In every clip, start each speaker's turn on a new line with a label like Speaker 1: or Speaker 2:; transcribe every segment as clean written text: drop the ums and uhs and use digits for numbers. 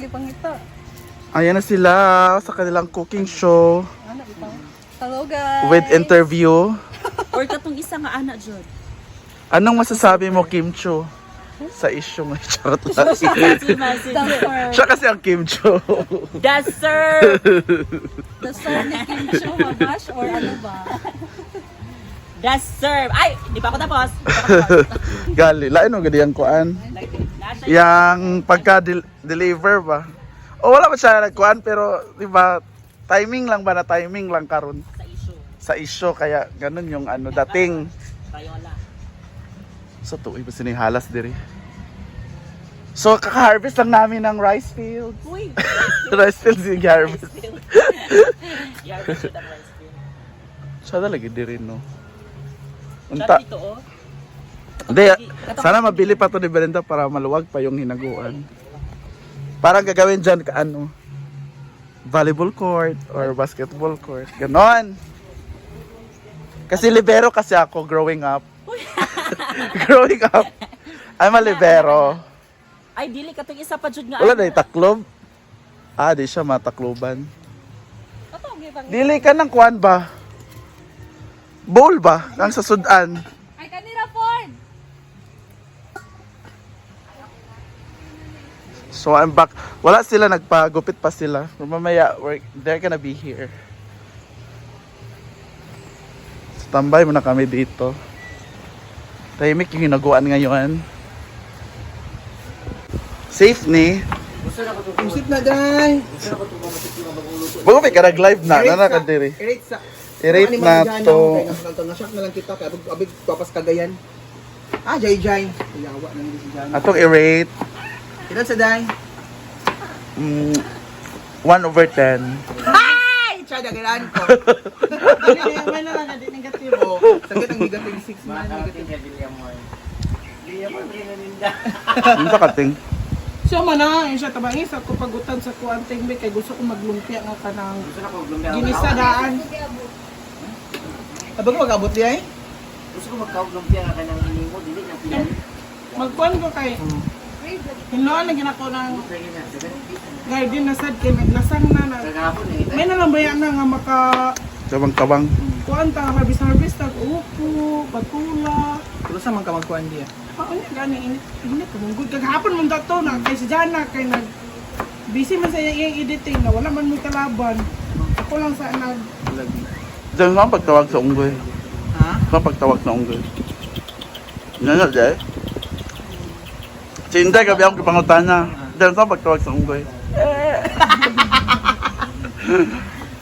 Speaker 1: pangita.
Speaker 2: Ayan na sila sa kanilang cooking show
Speaker 1: Ano ito? Hello guys.
Speaker 2: with interview.
Speaker 3: Or katong isa nga ana jud.
Speaker 2: Anong masasabi mo, Kim Cho? Sa issue ng charot lang. Siya kasi ang Kim Cho.
Speaker 3: Yes, sir!
Speaker 1: The sir ni Kim Cho Mabash or ano ba?
Speaker 3: Yes, sir! Ay! Di pa ako tapos.
Speaker 2: Gali, lain mo gadi ang kuan.
Speaker 3: Nasa
Speaker 2: Yang pagka-deliver ba? O wala pa siya nagkuan pero di ba timing lang ba na timing lang karon
Speaker 3: sa issue.
Speaker 2: sa issue kaya ganun yung ano dating.
Speaker 3: Rayola.
Speaker 2: So tuoy ba sinihalas diri. So kaka-harvest lang namin ng rice field.
Speaker 3: Uy!
Speaker 2: Rice field yung harvest.
Speaker 3: Yards with the rice cream.
Speaker 2: Siya talaga diri no.
Speaker 3: Chat
Speaker 2: Unta.
Speaker 3: dito, oh.
Speaker 2: Hindi, sana mabili pa to ni Belinda para maluwag pa yung hinaguan. Parang gagawin dyan ka ano, volleyball court or basketball court. Ganon. Kasi libero kasi ako growing up. Growing up, I'm a libero.
Speaker 3: Ay, dili katong isa pa jud nga.
Speaker 2: Wala na taklob. Ah, di siya matakloban.
Speaker 1: Ato ang gipang.
Speaker 2: Dili ka ng kuan ba? Bowl ba? Ang sa sudan.
Speaker 1: Ay kanira Ford.
Speaker 2: So I'm back. Wala sila nagpagupit pa sila. Mamaya they're gonna be here. Standby muna kami dito. Tahimik yung hinaguan ngayon. Safe ni.
Speaker 4: Isip na day.
Speaker 2: Bago may karag live na. Nana ka diri.
Speaker 4: Irate sa.
Speaker 2: I-rate na to.
Speaker 4: Nasyak na lang kita kaya abig papas kagayan. Ah, jay. Yawa na hindi si Jay.
Speaker 2: Atong i-rate
Speaker 4: Ilan sa day?
Speaker 2: 1/10.
Speaker 4: Ay! Siya dagilan ko. May na lang din negative. Oh, sakit ang negative 6 man.
Speaker 2: Ano sa kating?
Speaker 5: So mana siya tabangis ako pagutan sa kuanting be kay gusto ko maglumpia nga kanang ginisadaan.
Speaker 4: Abag mag-abot di ay?
Speaker 5: Magkuan ko kay Hinuan na ginako ng garden na sad kay naglasang na. May nalambayan na nga maka
Speaker 2: Kabang-kabang.
Speaker 5: kuan ta harvest tag upo, patula.
Speaker 4: Tulo sa man ka magkuhan di.
Speaker 5: Ano gani init ko mong kagahapon man dato na kay si Jana kay nag busy man sa iyang editing na wala man mo kalaban. Ako lang sa nag
Speaker 2: Diyan nga pagtawag sa unggoy.
Speaker 4: Ha?
Speaker 2: Sa pagtawag sa unggoy. Nana dyan. Si Inday gabi akong kipangutana. Diyan sa pagtawag sa unggoy.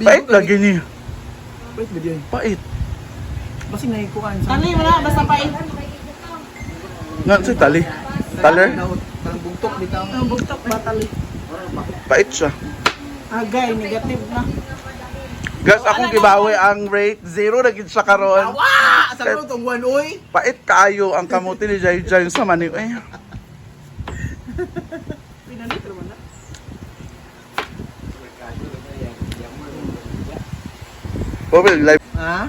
Speaker 2: Pait lagi ni.
Speaker 4: Wait, video.
Speaker 2: Pait.
Speaker 4: Basing nahikuan sa.
Speaker 5: Tali mo na basta pa
Speaker 2: Nga si Tali. Taler.
Speaker 4: Parang bugtok bitaw.
Speaker 5: ang bugtok ba tali.
Speaker 2: Pait siya.
Speaker 5: Agay negative na.
Speaker 2: Guys, akong gibawi ang rate. 0 na gid siya karon.
Speaker 4: Ah! Sa karon tong 1 oy.
Speaker 2: Pait kaayo ang kamuti ni Jay Jay sa mani. Eh.
Speaker 5: Pinanitro mo na.
Speaker 2: Bobel, live.
Speaker 4: Ha?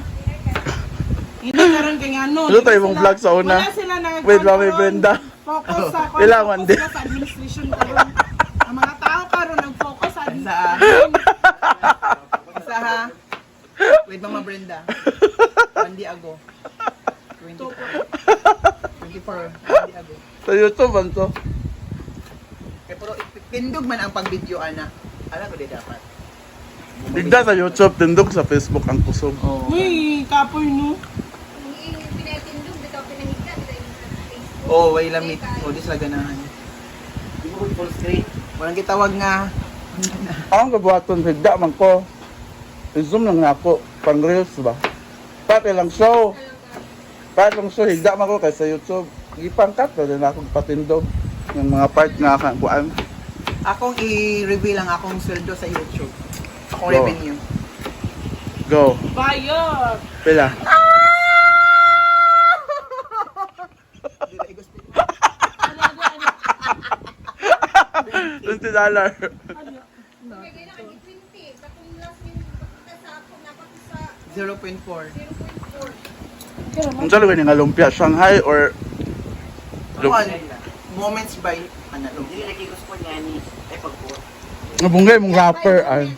Speaker 5: Hindi karon kay ano.
Speaker 2: Ano tayo mong vlog sa una?
Speaker 5: Wala sila nag
Speaker 2: Wait, Mami Brenda.
Speaker 5: Focus sa
Speaker 2: Kailangan
Speaker 5: focus
Speaker 2: din.
Speaker 5: sila sa administration karon. Ang mga tao karon nag-focus sa
Speaker 4: Isa ha. Isa ha. Wait, Mama Brenda. Mandi ago. 24. 24. Mandi ago.
Speaker 2: Sa YouTube man to.
Speaker 4: Kaya pero tindog man ang pag-video ana. Alam ko di dapat.
Speaker 2: Digda sa YouTube, tindog sa Facebook ang kusog.
Speaker 4: Oh.
Speaker 5: Uy, kapoy no.
Speaker 1: Pinatindog dito pinahigda dito.
Speaker 4: Oh, way lamit. Oh, di sila ganahan. Walang kitawag nga.
Speaker 2: Ang gabuhaton, higda man ko. I-zoom lang nga ako. Pang reels ba? Pati lang show. Pati lang show, higda man ko kaya sa YouTube. Ipangkat na din ako patindog. Yung mga part nga kuan.
Speaker 4: Akong i-reveal ang akong sweldo sa YouTube. Akong
Speaker 2: Go.
Speaker 4: revenue.
Speaker 2: Go.
Speaker 5: Bayot.
Speaker 2: Pila. $20.
Speaker 1: Kailangan i-20. Katong last minute pagkita sa ako napak sa
Speaker 4: 0.4.
Speaker 1: 0.4.
Speaker 2: Ang salo ka nga lumpia, Shanghai or
Speaker 4: Ano? Moments by ano?
Speaker 3: Dili lagi gusto ko niya ni ay pagbuot.
Speaker 2: Nabunggay mong rapper. Ay.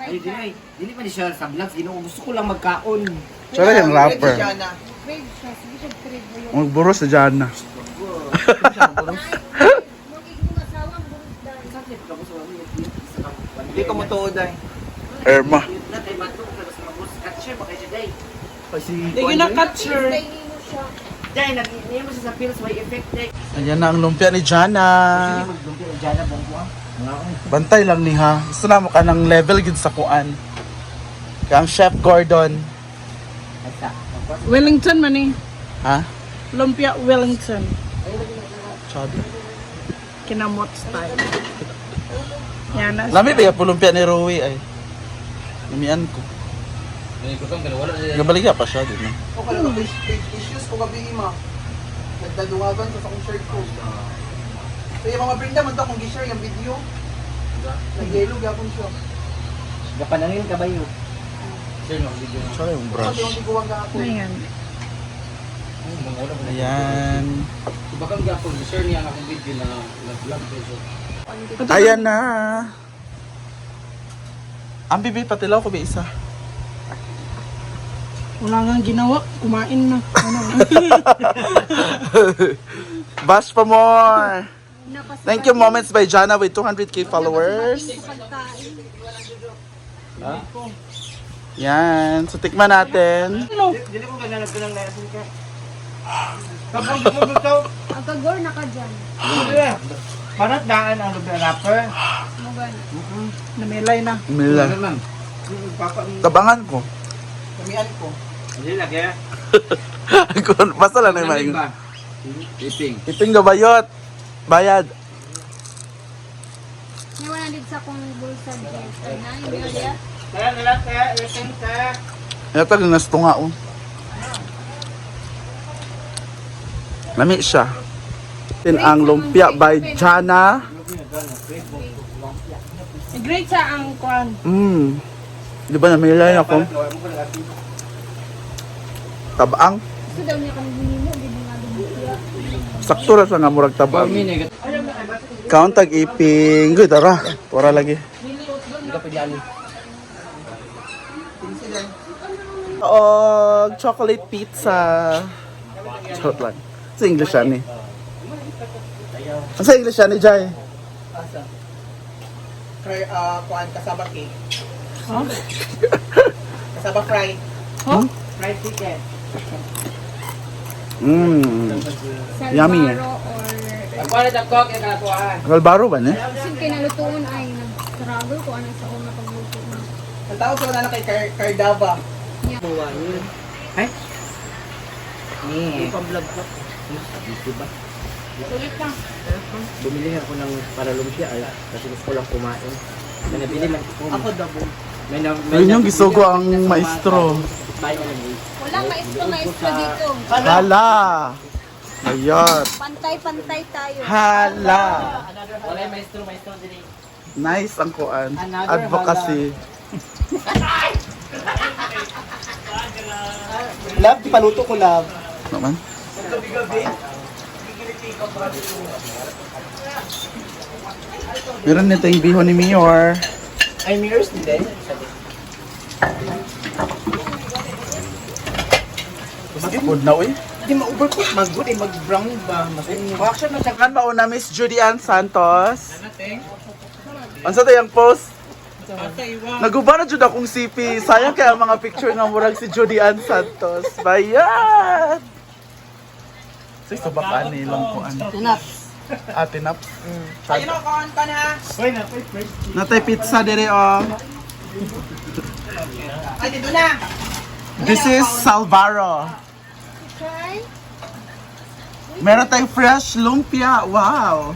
Speaker 6: Ay, dili pa ni siya sa vlogs, ginoo. Gusto ko lang magkaon.
Speaker 2: Siya yung rapper.
Speaker 4: Jana.
Speaker 2: Magburo sa Jana.
Speaker 4: Hindi ko motuod ay.
Speaker 2: Erma.
Speaker 6: Natay bato ka sa mga catcher ba kay Day?
Speaker 4: Kasi
Speaker 5: Hindi gina-capture.
Speaker 6: Day, niya mo siya sa pills may effect day.
Speaker 2: Ayan na ang lumpia ni Jana.
Speaker 6: Maglumpia ni Jana bongko ah.
Speaker 2: Bantay lang ni ha. Gusto na mo ka ng level gid sa kuan. Kang Chef Gordon.
Speaker 6: Asa.
Speaker 5: Wellington man eh.
Speaker 2: Ha?
Speaker 5: Lumpia Wellington.
Speaker 2: Chadi.
Speaker 5: Kinamot style. Yan na.
Speaker 2: Lami ba yung lumpia ni Rowie ay? Namian ko. Gabaligya pa siya din.
Speaker 4: ko kala ko issues ko gabi ima. Nagdadungagan sa akong shirt ko. So yung mga brinda man to kung gi-share yung video. Nag-yellow gapon siya.
Speaker 6: Gapanangin ka ba yun?
Speaker 2: Siya yung brush.
Speaker 4: Kasi yung tiguang gapon.
Speaker 5: Ayan.
Speaker 2: Ayan.
Speaker 6: Bakang gapon, share niya ang akong video na vlog video.
Speaker 2: Ayan na. Ang bibi patilaw ko ba isa?
Speaker 5: Wala nga ginawa. Kumain na. Ano?
Speaker 2: Bash pa more. Thank you Moments by Jana with 200k followers. Yan. So tikman natin.
Speaker 6: Dili ko ganyan nagbilang na yasin ka.
Speaker 1: Agagor na ka dyan.
Speaker 6: Parat daan ang lumpia rapper.
Speaker 5: Namilay na.
Speaker 2: Mila. Tabangan ko.
Speaker 4: Kamian ko.
Speaker 6: Dili lagi.
Speaker 2: Basta lang na yung maing.
Speaker 6: Iping.
Speaker 2: Iping gabayot. Bayad.
Speaker 1: May wala din sa kong bulsa dyan. Ay na, yung bilya.
Speaker 6: Kaya nila kaya, iping ka.
Speaker 2: Ito yung nastunga oh. Lami siya. Tin ang lumpia by Jana.
Speaker 5: Great sa ang kwan.
Speaker 2: Di ba namilay ako? Tabang.
Speaker 1: Gusto daw niya kami mo, hindi mo nga lumipia.
Speaker 2: Sakto ra sa nga murag tabang. Count tag iping. Good, tara. Tora lagi. Og chocolate pizza. Charot lang. Sa English yan eh. Sa English yan eh, Jai.
Speaker 4: Kuan kasaba cake.
Speaker 5: Huh?
Speaker 4: Kasaba fry.
Speaker 6: Fried chicken.
Speaker 2: Yummy eh.
Speaker 1: Salvaro or...
Speaker 6: Ako na dagkog yung kalakuhaan.
Speaker 2: Galbaro ba ne?
Speaker 1: Kasi kinalutuon ay nag-travel ko ano sa una pagluto na.
Speaker 4: Ang tawag ko na kay Cardava.
Speaker 6: Ay? Ni. Pang-vlog ko. Diba?
Speaker 5: Sulit lang.
Speaker 6: Bumili ako ng paralumpia ay kasi gusto ko lang kumain. May nabili man ako.
Speaker 4: Ako dabo.
Speaker 2: Yun yung gisugo ang maestro.
Speaker 1: Walang maestro dito.
Speaker 2: Hala! Ayot!
Speaker 1: Pantay-pantay tayo.
Speaker 2: Hala!
Speaker 6: Wala yung maestro din.
Speaker 2: Nice ang kuan. Advocacy.
Speaker 4: Love, paluto ko love.
Speaker 2: Naman? Meron nito yung bihon ni Mayor.
Speaker 4: Ay, mirrors din.
Speaker 2: Good na uy.
Speaker 4: Hindi ma-overcook. Mag-good eh. Mag-brown ba?
Speaker 2: Action na siya. Mauna Miss Judy Ann Santos. Ano sa tayong post? Naguba na jud akong CP. Sayang kaya ang mga picture nga murag si Judy Ann Santos. Bayan! Sa baka nilang ko ano.
Speaker 4: Tinaps.
Speaker 2: Tinaps.
Speaker 4: Ayun o, kawan ka na.
Speaker 2: Natay pizza dire oh.
Speaker 4: Ay, dito na.
Speaker 2: This is Salvaro.
Speaker 1: Try.
Speaker 2: Meron tayong fresh lumpia. Wow!